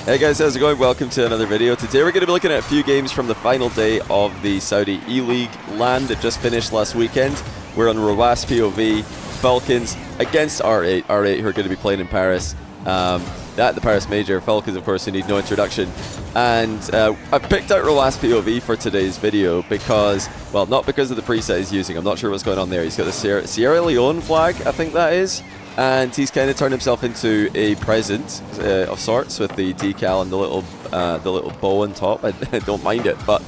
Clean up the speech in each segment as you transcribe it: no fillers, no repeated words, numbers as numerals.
Hey guys, how's it going? Welcome to another video. Today we're going to be looking at a few games from the final day of the Saudi E-League LAN that just finished last weekend. We're on Rw9 POV, Falcons against R8. R8 who are going to be playing in Paris. At the Paris Major. Falcons, of course, who need no introduction. And I've picked out Rw9 POV for today's video because, well, not because of the preset he's using. I'm not sure what's going on there. He's got the Sierra Leone flag, I think that is. And he's kind of turned himself into a present of sorts with the decal and the little bow on top. I don't mind it, but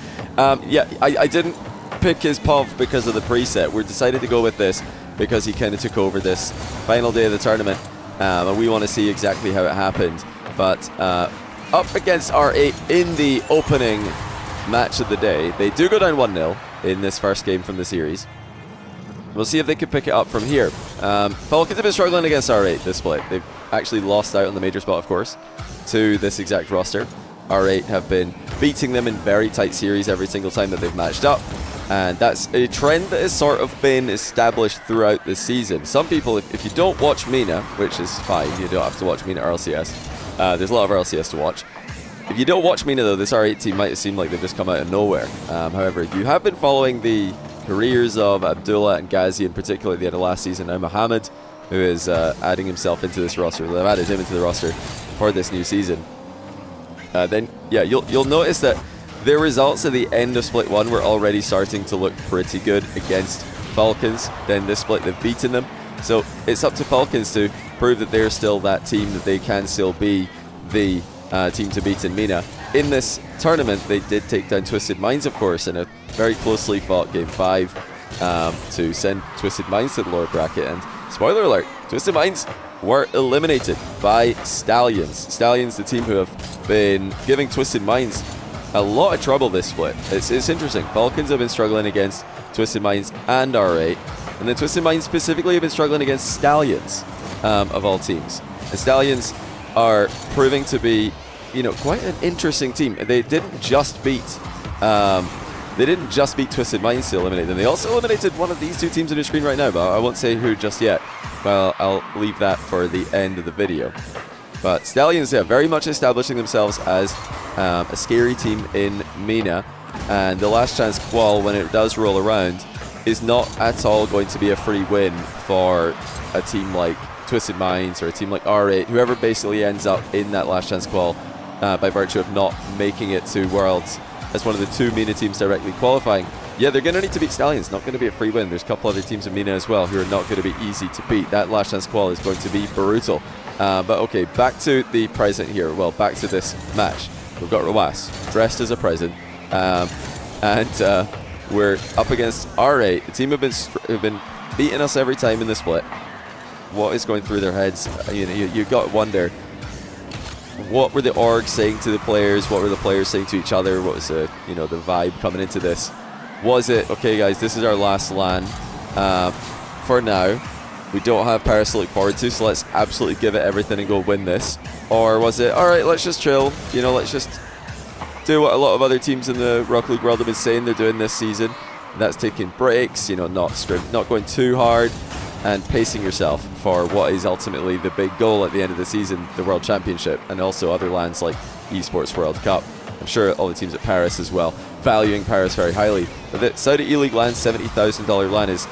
yeah, I didn't pick his POV because of the preset. We decided to go with this because he kind of took over this final day of the tournament, and we want to see exactly how it happened. But up against R8 in the opening match of the day, they do go down 1-0 in this first game from the series. We'll see if they can pick it up from here. Falcons have been struggling against R8 this split. They've actually lost out on the major spot, of course, to this exact roster. R8 have been beating them in very tight series every single time that they've matched up. And that's a trend that has sort of been established throughout the season. Some people, if you don't watch MENA, which is fine, you don't have to watch MENA or LCS. There's a lot of LCS to watch. If you don't watch MENA, though, this R8 team might seem like they've just come out of nowhere. However, if you have been following the careers of Abdullah and Ghazi in particular at the end of last season, now Mohammed, who is adding himself into this roster. They've added him into the roster for this new season. Then, yeah, you'll notice that their results at the end of Split 1 were already starting to look pretty good against Falcons. Then this split, they've beaten them. So it's up to Falcons to prove that they're still that team, that they can still be the team to beat in MENA. In this tournament, they did take down Twisted Minds, of course, in a very closely fought Game 5 to send Twisted Minds to the lower bracket. And spoiler alert, Twisted Minds were eliminated by Stallions. Stallions, the team who have been giving Twisted Minds a lot of trouble this split. It's interesting. Falcons have been struggling against Twisted Minds and R8. And then Twisted Minds specifically have been struggling against Stallions, of all teams. And Stallions are proving to be, you know, quite an interesting team. They didn't just beat Twisted Minds to eliminate them. They also eliminated one of these two teams on your screen right now, but I won't say who just yet. Well, I'll leave that for the end of the video. But Stallions, yeah, very much establishing themselves as a scary team in MENA. And the last chance qual, when it does roll around, is not at all going to be a free win for a team like Twisted Minds or a team like R8, whoever basically ends up in that last chance qual by virtue of not making it to Worlds as one of the two MENA teams directly qualifying. Yeah, they're going to need to beat Stallions. Not going to be a free win. There's a couple other teams in MENA as well who are not going to be easy to beat. That last chance qual is going to be brutal. But okay, back to the present here. Well, back to this match. We've got Rw9 dressed as a present. And we're up against R8. The team have been beating us every time in the split. What is going through their heads? You got to wonder, what were the orgs saying to the players? What were the players saying to each other? What was the vibe coming into this? Was it, okay guys, this is our last LAN for now. We don't have Paris to look forward to, so let's absolutely give it everything and go win this. Or was it, alright, let's just chill, let's just do what a lot of other teams in the Rocket League world have been saying they're doing this season. And that's taking breaks, not going too hard, and pacing yourself for what is ultimately the big goal at the end of the season, the World Championship, and also other LANs like Esports World Cup. I'm sure all the teams at Paris as well, valuing Paris very highly. But the Saudi E-League LAN, $70,000 LAN is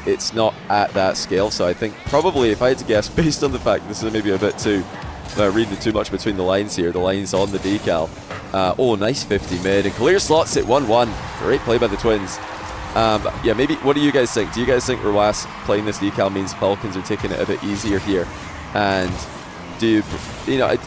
it's not at that scale. So I think probably, if I had to guess, based on the fact this is maybe a bit too reading too much between the lines here, the lines on the decal. Oh, nice 50 mid, and clear slots at 1-1. Great play by the Twins. Yeah, maybe, what do you guys think? Do you guys think Rw9 playing this decal means Falcons are taking it a bit easier here? And do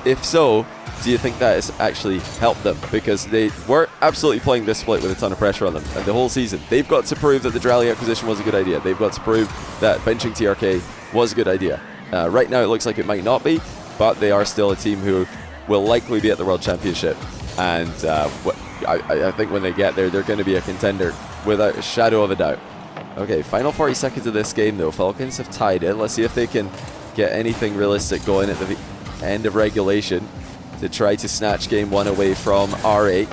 if so, do you think that has actually helped them? Because they were absolutely playing this split with a ton of pressure on them, and the whole season they've got to prove that the Drally acquisition was a good idea. They've got to prove that benching TRK was a good idea. Right now it looks like it might not be, but they are still a team who will likely be at the World Championship. And I think when they get there, they're going to be a contender without a shadow of a doubt. Okay, final 40 seconds of this game though. Falcons have tied it. Let's see if they can get anything realistic going at the end of regulation to try to snatch game 1 away from R8.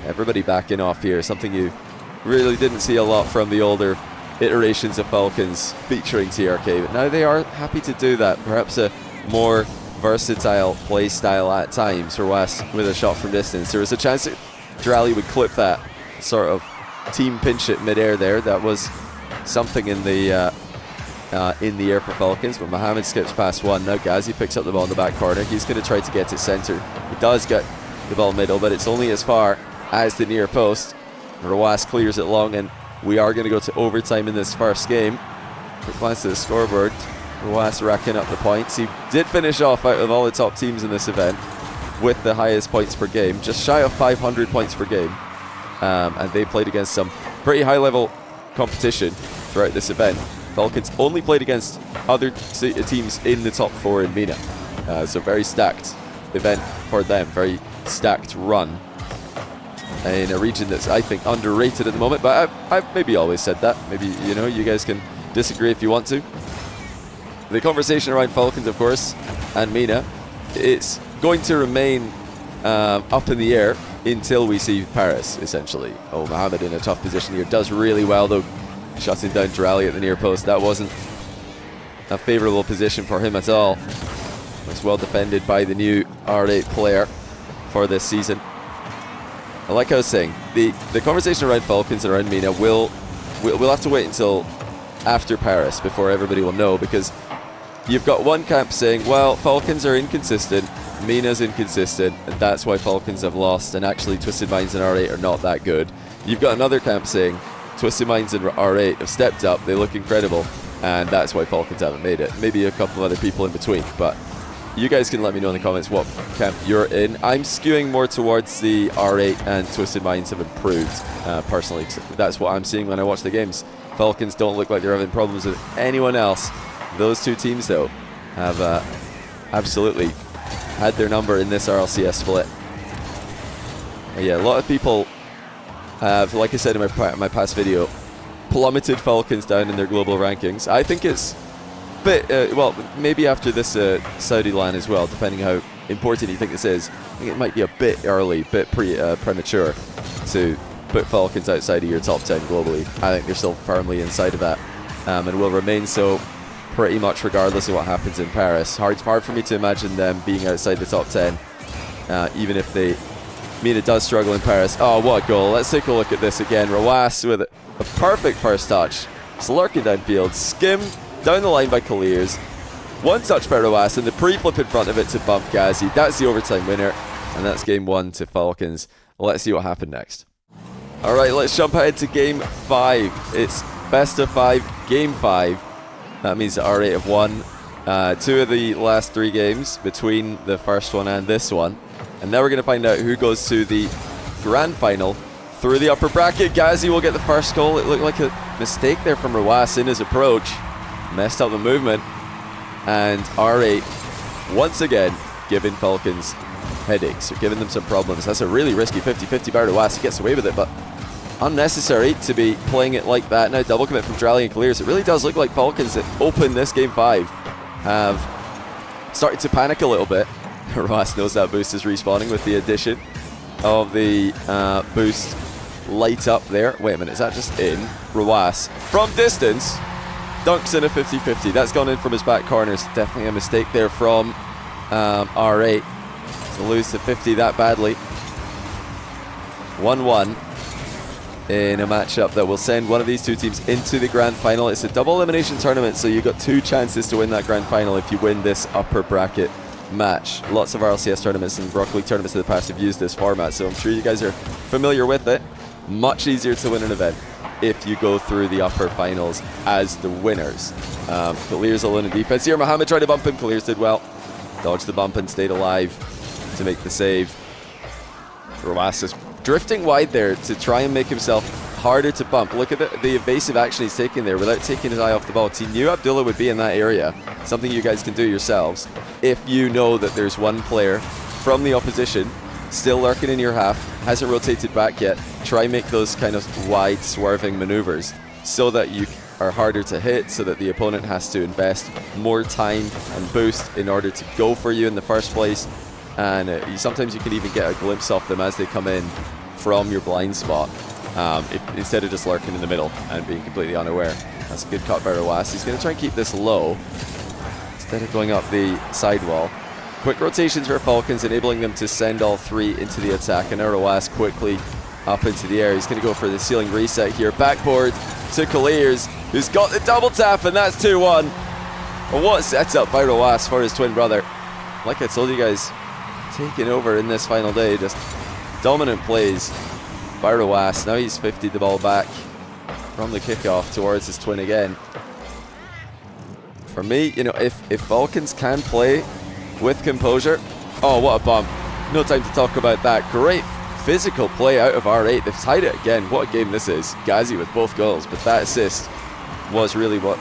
Everybody backing off here, something you really didn't see a lot from the older iterations of Falcons featuring TRK, but now they are happy to do that. Perhaps a more versatile play style at times. Rw9 with a shot from distance. There was a chance that Drally would clip that, sort of team pinch it midair there. That was something in the air for Falcons, but Mohamed skips past one. Now Ghazi picks up the ball in the back corner. He's going to try to get to center. He does get the ball middle, but it's only as far as the near post. Rw9 clears it long, and we are going to go to overtime in this first game. Quick glance to the scoreboard. Rw9 racking up the points. He did finish off out of all the top teams in this event with the highest points per game, just shy of 500 points per game. And they played against some pretty high-level competition throughout this event. Falcons only played against other teams in the top 4 in MENA. So very stacked event for them, very stacked run in a region that's, I think, underrated at the moment. But I've maybe always said that. Maybe, you know, you guys can disagree if you want to. The conversation around Falcons, of course, and MENA, it's going to remain up in the air until we see Paris, essentially. Oh, Mohamed in a tough position here. Does really well, though, shutting down Drally at the near post. That wasn't a favourable position for him at all. Was well defended by the new R8 player for this season. And like I was saying, the conversation around Falcons and around MENA we'll have to wait until after Paris before everybody will know, because you've got one camp saying, well, Falcons are inconsistent, MENA's inconsistent, and that's why Falcons have lost, and actually Twisted Minds and R8 are not that good. You've got another camp saying Twisted Minds and R8 have stepped up, they look incredible, and that's why Falcons haven't made it. Maybe a couple of other people in between, but you guys can let me know in the comments what camp you're in. I'm skewing more towards the R8 and Twisted Minds have improved, personally. That's what I'm seeing when I watch the games. Falcons don't look like they're having problems with anyone else. Those two teams, though, have absolutely had their number in this RLCS split. But yeah, a lot of people have, like I said in my past video, plummeted Falcons down in their global rankings. I think it's a bit, well, maybe after this Saudi LAN as well, depending how important you think this is. I think it might be a bit early, a bit premature to put Falcons outside of your top 10 globally. I think they're still firmly inside of that, and will remain so pretty much regardless of what happens in Paris. Hard for me to imagine them being outside the top 10, even if MENA does struggle in Paris. Oh, what a goal. Let's take a look at this again. Rw9 with a perfect first touch. Slurking downfield, skim down the line by Clears. One touch by Rw9 and the pre-flip in front of it to bump Ghazi. That's the overtime winner, and that's game 1 to Falcons. Let's see what happened next. Alright, let's jump ahead to game 5. It's best of 5, game 5. That means that R8 have won 2 of the last 3 games between the first one and this one. And now we're going to find out who goes to the grand final through the upper bracket. Ghazi will get the first goal. It looked like a mistake there from Rw9 in his approach. Messed up the movement. And R8, once again, giving Falcons headaches, or giving them some problems. That's a really risky 50-50 by Rw9. He gets away with it, but unnecessary to be playing it like that. Now double commit from Drally and Clears. It really does look like Falcons that open this game 5 have started to panic a little bit. Rw9 knows that boost is respawning with the addition of the boost light up there. Wait a minute, is that just in? Rw9 from distance dunks in a 50-50. That's gone in from his back corners. Definitely a mistake there from R8 to lose to 50 that badly. 1-1 in a matchup that will send one of these two teams into the grand final. It's a double elimination tournament, so you've got 2 chances to win that grand final if you win this upper bracket match. Lots of RLCS tournaments and Rocket League tournaments in the past have used this format, so I'm sure you guys are familiar with it. Much easier to win an event if you go through the upper finals as the winners. Clears alone in defense here. Mohamed tried to bump him. Clears did well. Dodged the bump and stayed alive to make the save. Rw9 is drifting wide there to try and make himself harder to bump. Look at the evasive action he's taking there without taking his eye off the ball, because he knew Abdullah would be in that area. Something you guys can do yourselves if you know that there's one player from the opposition still lurking in your half, hasn't rotated back yet. Try and make those kind of wide swerving maneuvers so that you are harder to hit, so that the opponent has to invest more time and boost in order to go for you in the first place. And sometimes you can even get a glimpse of them as they come in from your blind spot, instead of just lurking in the middle and being completely unaware. That's a good cut by Rw9. He's going to try and keep this low instead of going up the sidewall. Quick rotations for Falcons, enabling them to send all three into the attack. And Rw9 quickly up into the air. He's going to go for the ceiling reset here. Backboard to Colliers, who's got the double tap, and that's 2-1. What a setup by Rw9 for his twin brother. Like I told you guys, taking over in this final day. Just dominant plays by Rw9. Now he's 50'd the ball back from the kickoff towards his twin again. For me, you know, if Falcons can play with composure, oh, what a bump. No time to talk about that. Great physical play out of R8. They've tied it again. What a game this is. Ghazi with both goals, but that assist was really what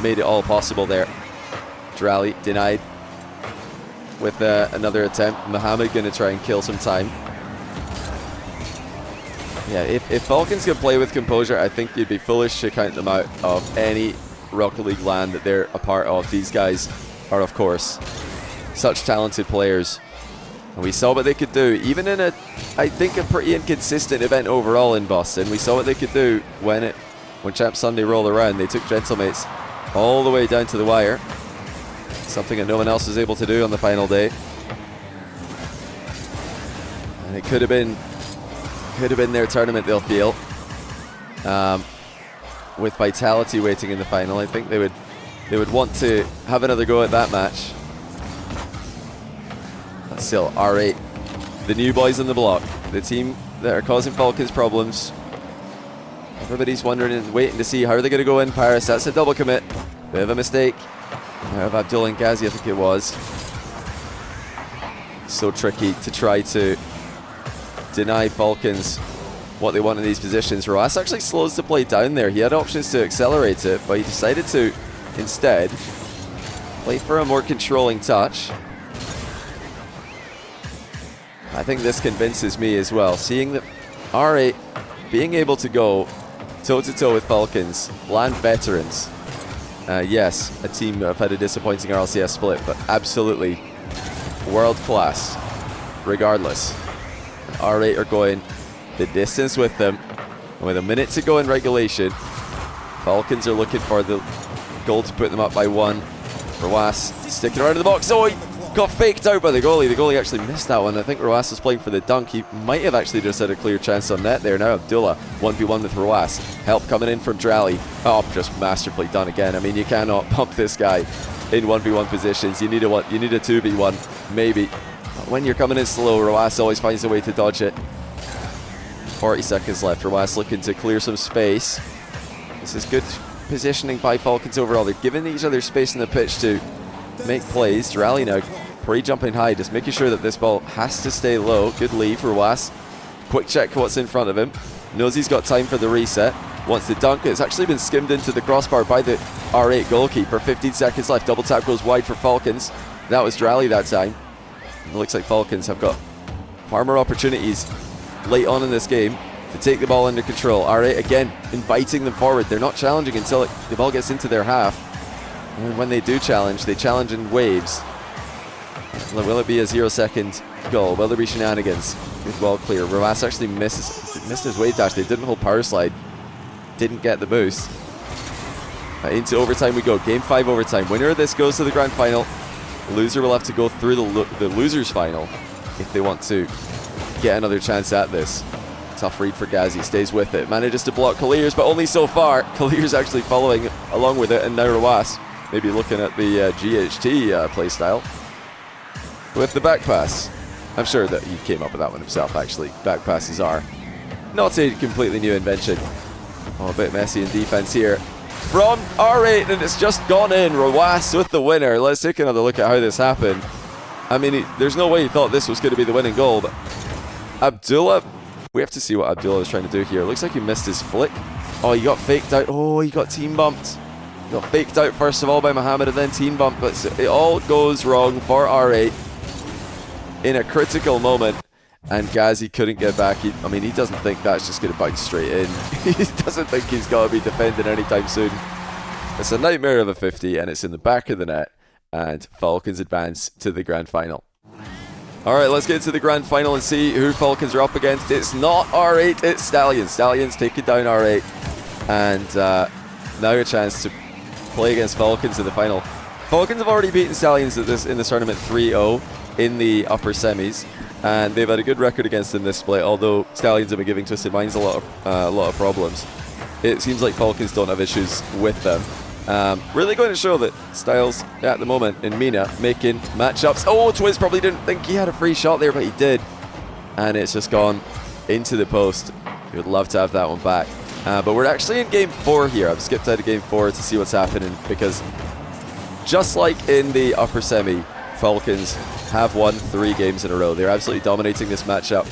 made it all possible there. Drally denied with another attempt. Mohamed going to try and kill some time. Yeah, if Falcons can play with composure, I think you'd be foolish to count them out of any Rocket League land that they're a part of. These guys are, of course, such talented players. And we saw what they could do, even in I think, a pretty inconsistent event overall in Boston. We saw what they could do when Champ Sunday rolled around. They took Gentlemates all the way down to the wire. Something that no one else was able to do on the final day. And it could have been their tournament, they'll feel. With Vitality waiting in the final, I think they would want to have another go at that match. But still, R8, the new boys on the block, the team that are causing Falcons problems. Everybody's wondering and waiting to see how are they going to go in Paris. That's a double commit. Bit of a mistake. Out of Abdullah and Ghazi, I think it was. So tricky to try to deny Falcons what they want in these positions. Rw9 actually slows the play down there. He had options to accelerate it, but he decided to instead play for a more controlling touch. I think this convinces me as well. Seeing that R8 being able to go toe-to-toe with Falcons, land veterans. Yes, a team that have had a disappointing RLCS split, but absolutely world-class regardless. R8 are going the distance with them. And with a minute to go in regulation, Falcons are looking for the goal to put them up by 1. Rw9 sticking around in the box. Oh, he got faked out by the goalie. The goalie actually missed that one. I think Rw9 was playing for the dunk. He might have actually just had a clear chance on net there. Now Abdullah 1v1 with Rw9. Help coming in from Drally. Oh, just masterfully done again. I mean, you cannot pump this guy in 1v1 positions. You need a 2v1 maybe. But when you're coming in slow, Rw9 always finds a way to dodge it. 40 seconds left. Rw9 looking to clear some space. This is good positioning by Falcons overall. They're giving each other space in the pitch to make plays. Drally now pre-jumping high, just making sure that this ball has to stay low. Good leave for Rw9. Quick check what's in front of him. Knows he's got time for the reset. Wants to dunk it. It's actually been skimmed into the crossbar by the R8 goalkeeper. 15 seconds left. Double tap goes wide for Falcons. That was Drally that time. It looks like Falcons have got far more opportunities late on in this game to take the ball under control. R8 again inviting them forward. They're not challenging until the ball gets into their half. And when they do challenge, they challenge in waves. Will it be a 0-second goal? Will there be shenanigans? Good ball clear. Rw9 actually missed his wave dash. They didn't hold power slide. Didn't get the boost. Into overtime we go. Game 5 overtime. Winner of this goes to the grand final. Loser will have to go through the losers final if they want to get another chance at this. Tough read for Ghazi. Stays with it. Manages to block Colliers, but only so far. Colliers actually following along with it, and now Rw9 maybe looking at the GHT playstyle with the back pass. I'm sure that he came up with that one himself, actually. Back passes are not a completely new invention. Oh, a bit messy in defense here from R8, and it's just gone in. Rw9 with the winner. Let's take another look at how this happened. I mean, there's no way he thought this was going to be the winning goal, but Abdullah, we have to see what Abdullah was trying to do here. It looks like he missed his flick. Oh, he got faked out. Oh, he got team bumped. He got faked out first of all by Mohamed and then team bumped, but it all goes wrong for R8 in a critical moment, and Ghazi couldn't get back. He doesn't think that's just going to bounce straight in. He doesn't think he's got to be defending anytime soon. It's a nightmare of a 50, and it's in the back of the net, and Falcons advance to the grand final. All right, let's get to the grand final and see who Falcons are up against. It's not R8, it's Stallions. Stallions taking down R8, and now a chance to play against Falcons in the final. Falcons have already beaten Stallions in this tournament 3-0 in the upper semis, and they've had a good record against them this split, although Stallions have been giving Twisted Minds a lot of problems. It seems like Falcons don't have issues with them. Really going to show that Styles, at the moment, in MENA, making matchups. Oh, Twiz probably didn't think he had a free shot there, but he did. And it's just gone into the post. He would love to have that one back. But we're actually in Game 4 here. I've skipped out of Game 4 to see what's happening, because just like in the upper semi, Falcons have won 3 games in a row. They're absolutely dominating this matchup.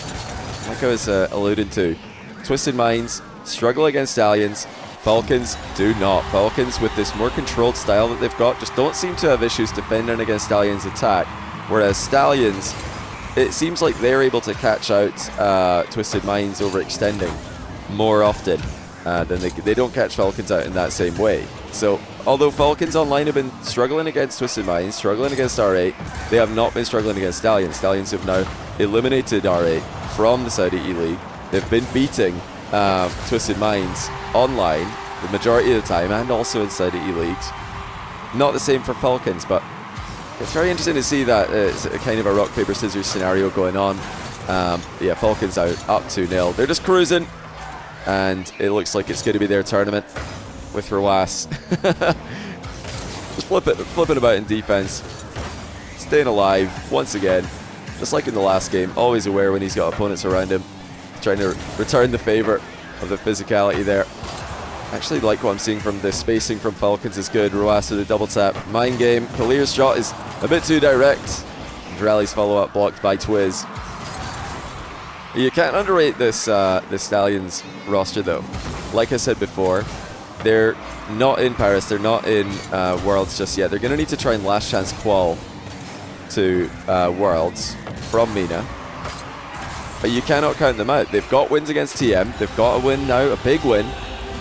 Like I was alluding to, Twisted Minds struggle against Stallions. Falcons do not. Falcons, with this more controlled style that they've got, just don't seem to have issues defending against Stallions' attack. Whereas Stallions, it seems like they're able to catch out Twisted Minds overextending more often than they don't catch Falcons out in that same way. So, although Falcons online have been struggling against Twisted Minds, struggling against R8, they have not been struggling against Stallions. Stallions have now eliminated R8 from the Saudi E-League. They've been beating Twisted Minds online the majority of the time, and also in Saudi E-Leagues. Not the same for Falcons, but it's very interesting to see that it's a kind of a rock, paper, scissors scenario going on. Yeah, Falcons out, up 2-0. They're just cruising, and it looks like it's going to be their tournament with Rw9. Just flipping about in defense, staying alive once again, just like in the last game. Always aware when he's got opponents around him, trying to return the favor of the physicality there. Actually like what I'm seeing from the spacing from Falcons is good. Rw9 to the double tap. Mind game. Kalir's shot is a bit too direct. Rally's follow-up blocked by Twiz. You can't underrate this Stallions roster though. Like I said before, they're not in Paris, they're not in Worlds just yet. They're going to need to try and last chance qual to Worlds from MENA. But you cannot count them out. They've got wins against TM. They've got a win now, a big win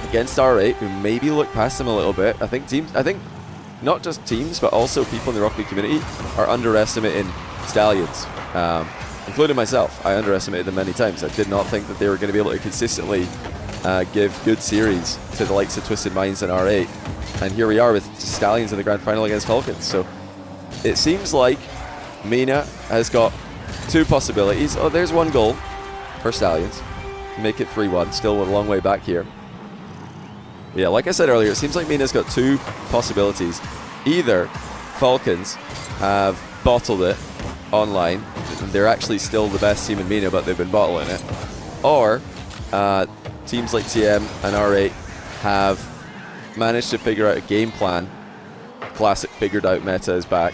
against R8, who maybe look past them a little bit. I think not just teams, but also people in the Rocket League community are underestimating Stallions, including myself. I underestimated them many times. I did not think that they were going to be able to consistently give good series to the likes of Twisted Minds and R8. And here we are with Stallions in the grand final against Falcons. So it seems like MENA has got 2 possibilities. Oh, there's 1 goal for Stallions. Make it 3-1. Still a long way back here. Yeah, like I said earlier, it seems like MENA's got 2 possibilities. Either Falcons have bottled it online, and they're actually still the best team in MENA, but they've been bottling it. Or teams like TM and R8 have managed to figure out a game plan. Classic figured out meta is back.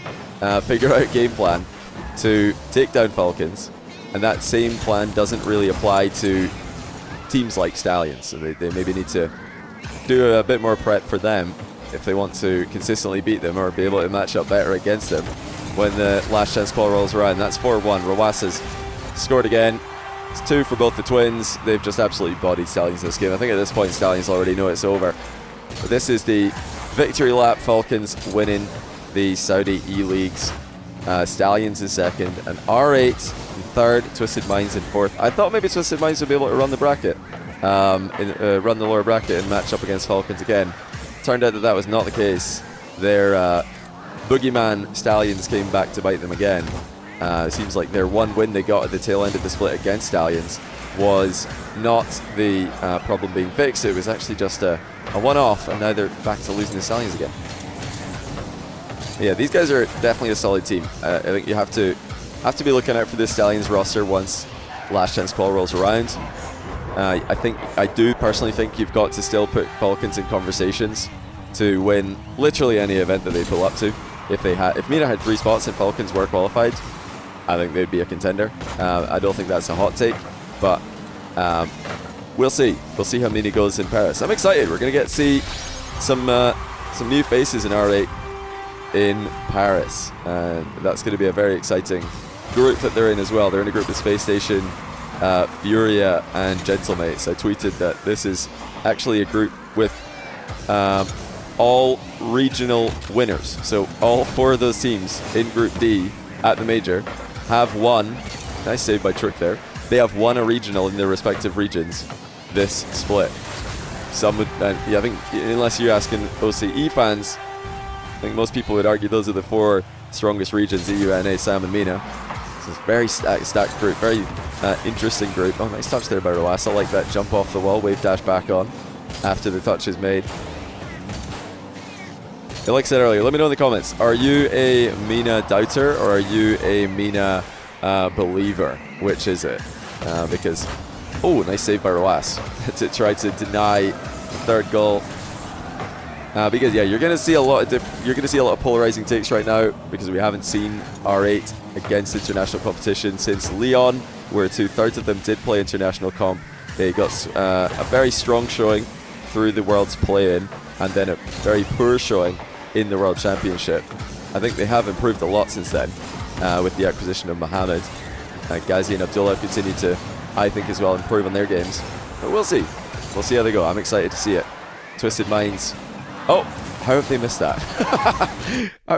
Figure out a game plan to take down Falcons, and that same plan doesn't really apply to teams like Stallions, so they maybe need to do a bit more prep for them if they want to consistently beat them or be able to match up better against them when the last chance call rolls around. That's 4-1. Rw9 has scored again. It's 2 for both the twins. They've just absolutely bodied Stallions this game. I think at this point Stallions already know it's over. But this is the victory lap. Falcons winning the Saudi E-Leagues. Stallions in second, and R8 in third, Twisted Minds in fourth. I thought maybe Twisted Minds would be able to run the bracket, run the lower bracket and match up against Falcons again. Turned out that that was not the case. Their boogeyman Stallions came back to bite them again. It seems like their 1 win they got at the tail end of the split against Stallions was not the problem being fixed. It was actually just a one-off, and now they're back to losing the Stallions again. Yeah, these guys are definitely a solid team. I think you have to be looking out for this Stallions roster once last chance call rolls around. I do personally think you've got to still put Falcons in conversations to win literally any event that they pull up to. If MENA had 3 spots and Falcons were qualified, I think they'd be a contender. I don't think that's a hot take, but we'll see. We'll see how MENA goes in Paris. I'm excited. We're going to get to see some new faces in R8 in Paris. That's going to be a very exciting group that they're in as well. They're in a group with Space Station, Furia, and Gentlemates. I tweeted that this is actually a group with all regional winners. So all 4 of those teams in Group D at the major have won. Nice save by Trick there. They have won a regional in their respective regions this split. Some would, I think, unless you're asking OCE fans, I think most people would argue those are the 4 strongest regions, EU, NA, SAM, and MENA. So it's a very stacked group, very interesting group. Oh, nice touch there by Rw9. I like that jump off the wall, wave dash back on after the touch is made. And like I said earlier, let me know in the comments, are you a MENA doubter or are you a MENA believer? Which is it? Because, oh, nice save by Rw9 to try to deny the 3rd goal. Because yeah, you're gonna see a lot of polarizing takes right now because we haven't seen R8 against international competition since Leon, where 2/3 of them did play international comp. They got a very strong showing through the Worlds play-in, and then a very poor showing in the World Championship. I think they have improved a lot since then with the acquisition of Mohamed. Ghazi and Abdullah continue to, I think, as well improve on their games. But we'll see. We'll see how they go. I'm excited to see it. Twisted Minds. Oh, how have they missed that?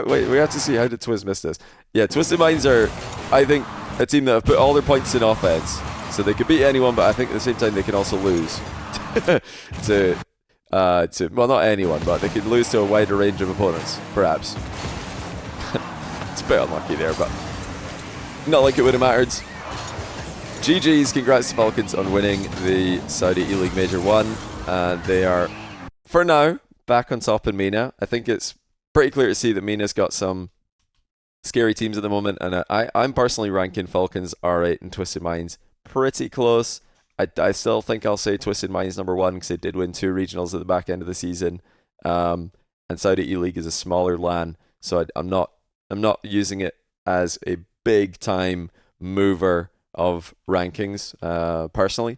Wait, we have to see, how did Twiz miss this? Yeah, Twisted Minds are, I think, a team that have put all their points in offense. So they could beat anyone, but I think at the same time they can also lose to well, not anyone, but they could lose to a wider range of opponents, perhaps. It's a bit unlucky there, but not like it would have mattered. GG's, congrats to Falcons on winning the Saudi E-League Major 1. They are, for now, back on top in MENA. I think it's pretty clear to see that MENA's got some scary teams at the moment, and I'm personally ranking Falcons, R8, and Twisted Minds pretty close. I still think I'll say Twisted Minds number 1 because they did win 2 regionals at the back end of the season, and Saudi E-League is a smaller LAN, so I'm not using it as a big time mover of rankings personally.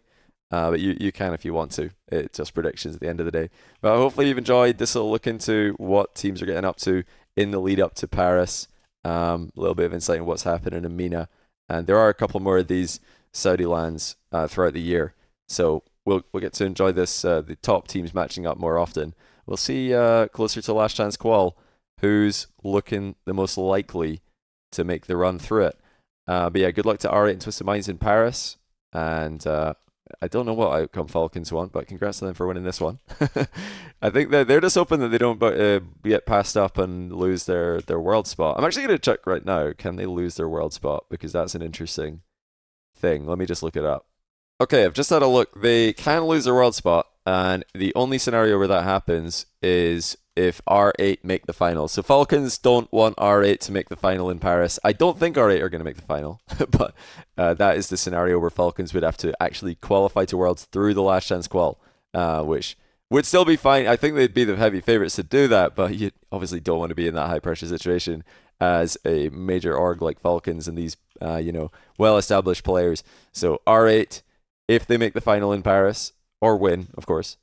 But you can if you want to. It's just predictions at the end of the day. But hopefully you've enjoyed this little look into what teams are getting up to in the lead up to Paris. A little bit of insight on what's happening in MENA. And there are a couple more of these Saudi lands throughout the year. So we'll get to enjoy this, the top teams matching up more often. We'll see closer to Last Chance Qual who's looking the most likely to make the run through it. But yeah, good luck to R8 and Twisted Minds in Paris. And I don't know what outcome Falcons want, but congrats to them for winning this one. I think they're just hoping that they don't get passed up and lose their world spot. I'm actually going to check right now. Can they lose their world spot? Because that's an interesting thing. Let me just look it up. Okay, I've just had a look. They can lose their world spot, and the only scenario where that happens is if R8 make the final. So Falcons don't want R8 to make the final in Paris. I don't think R8 are going to make the final, but that is the scenario where Falcons would have to actually qualify to Worlds through the Last Chance Qual, which would still be fine. I think they'd be the heavy favorites to do that, but you obviously don't want to be in that high pressure situation as a major org like Falcons and these well-established players. So R8, if they make the final in Paris, or win, of course,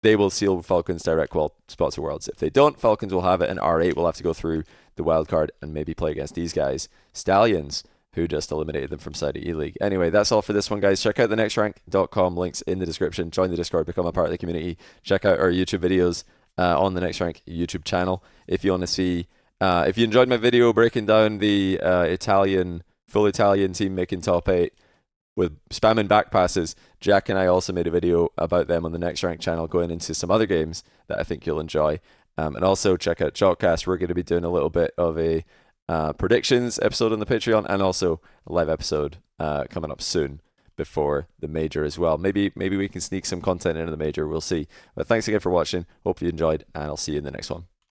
they will seal Falcons' direct qual spot to Worlds. If they don't, Falcons will have it, and R8 will have to go through the wildcard and maybe play against these guys, Stallions, who just eliminated them from Saudi E-League. Anyway, that's all for this one, guys. Check out thenextrank.com. Links in the description. Join the Discord, become a part of the community. Check out our YouTube videos on the Next Rank YouTube channel. If you want to see, if you enjoyed my video breaking down the full Italian team making top 8, with spamming back passes, Jack and I also made a video about them on the Next Rank channel going into some other games that I think you'll enjoy. And also check out Chalkcast. We're going to be doing a little bit of a predictions episode on the Patreon and also a live episode coming up soon before the major as well. Maybe we can sneak some content into the major. We'll see. But thanks again for watching. Hope you enjoyed, and I'll see you in the next one.